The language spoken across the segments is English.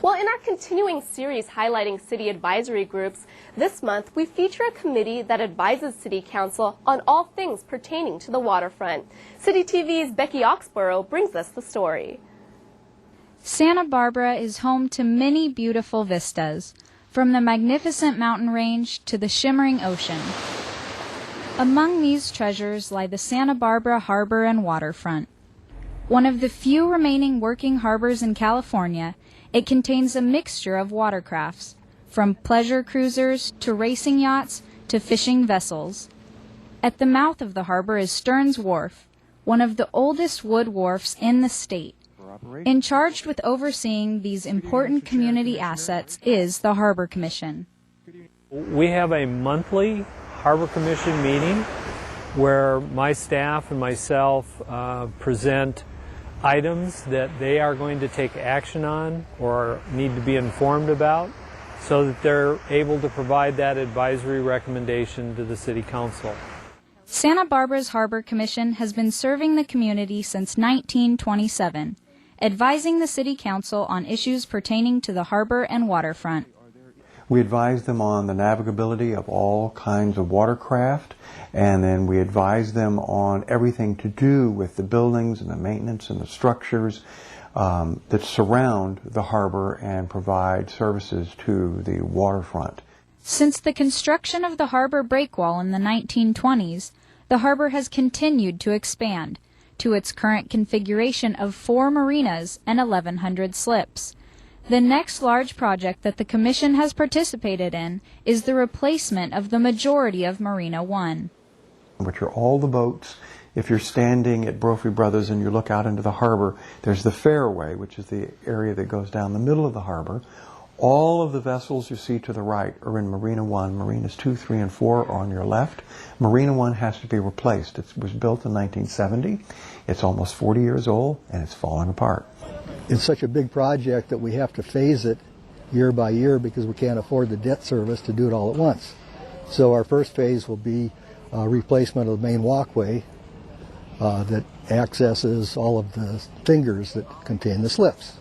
Well, in our continuing series highlighting city advisory groups, this month we feature a committee that advises City Council on all things pertaining to the waterfront. City TV's Becky Oxborough brings us the story. Santa Barbara is home to many beautiful vistas, from the magnificent mountain range to the shimmering ocean. Among these treasures lie the Santa Barbara Harbor and Waterfront. One of the few remaining working harbors in California, it contains a mixture of watercrafts, from pleasure cruisers to racing yachts to fishing vessels. At the mouth of the harbor is Stearns Wharf, one of the oldest wood wharfs in the state. In charge with overseeing these important community assets is the Harbor Commission. We have a monthly Harbor Commission meeting where my staff and myself present items that they are going to take action on or need to be informed about so that they're able to provide that advisory recommendation to the City Council. Santa Barbara's Harbor Commission has been serving the community since 1927, advising the City Council on issues pertaining to the harbor and waterfront. We advise them on the navigability of all kinds of watercraft, and then we advise them on everything to do with the buildings and the maintenance and the structures that surround the harbor and provide services to the waterfront. Since the construction of the harbor breakwall in the 1920s, the harbor has continued to expand to its current configuration of 4 marinas and 1,100 slips. The next large project that the Commission has participated in is the replacement of the majority of Marina 1. Which are all the boats. If you're standing at Brophy Brothers and you look out into the harbor, there's the fairway, which is the area that goes down the middle of the harbor. All of the vessels you see to the right are in Marina 1. Marinas 2, 3, and 4 are on your left. Marina 1 has to be replaced. It was built in 1970. It's almost 40 years old, and it's falling apart. It's such a big project that we have to phase it year by year because we can't afford the debt service to do it all at once. So our first phase will be replacement of the main walkway that accesses all of the fingers that contain the slips.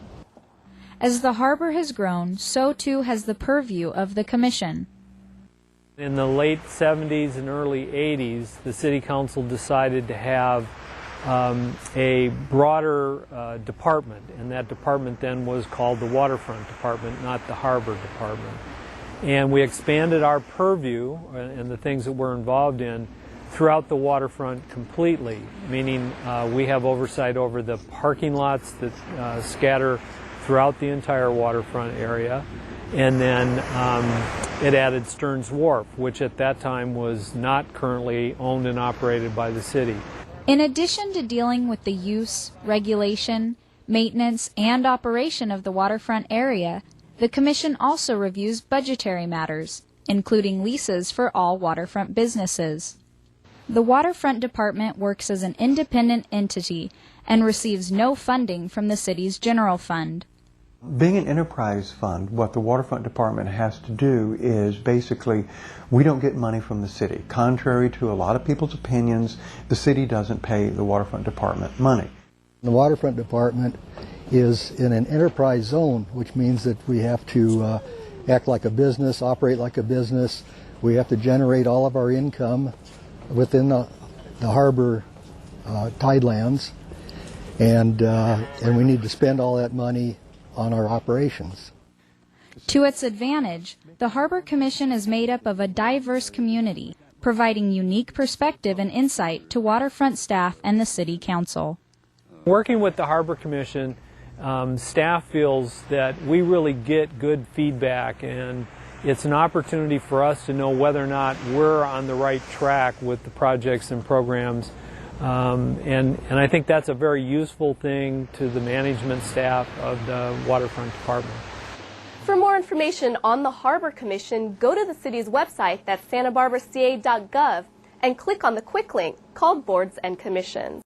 As the harbor has grown, so too has the purview of the Commission. In the late 70s and early 80s, the City Council decided to have a broader department, and that department then was called the Waterfront Department, not the Harbor Department. And we expanded our purview and the things that we're involved in throughout the waterfront completely, meaning we have oversight over the parking lots that scatter throughout the entire waterfront area. And then it added Stearns Wharf, which at that time was not currently owned and operated by the city. In addition to dealing with the use, regulation, maintenance, and operation of the waterfront area, the Commission also reviews budgetary matters, including leases for all waterfront businesses. The Waterfront Department works as an independent entity and receives no funding from the city's general fund. Being an enterprise fund, what the Waterfront Department has to do is basically, we don't get money from the city. Contrary to a lot of people's opinions, the city doesn't pay the Waterfront Department money. The Waterfront Department is in an enterprise zone, which means that we have to act like a business, operate like a business. We have to generate all of our income within the harbor tidelands, and we need to spend all that money on our operations. To its advantage, the Harbor Commission is made up of a diverse community, providing unique perspective and insight to waterfront staff and the City Council. Working with the Harbor Commission, staff feels that we really get good feedback, and it's an opportunity for us to know whether or not we're on the right track with the projects and programs. And I think that's a very useful thing to the management staff of the Waterfront Department. For more information on the Harbor Commission, go to the city's website, that's santabarbaraca.gov, and click on the quick link called Boards and Commissions.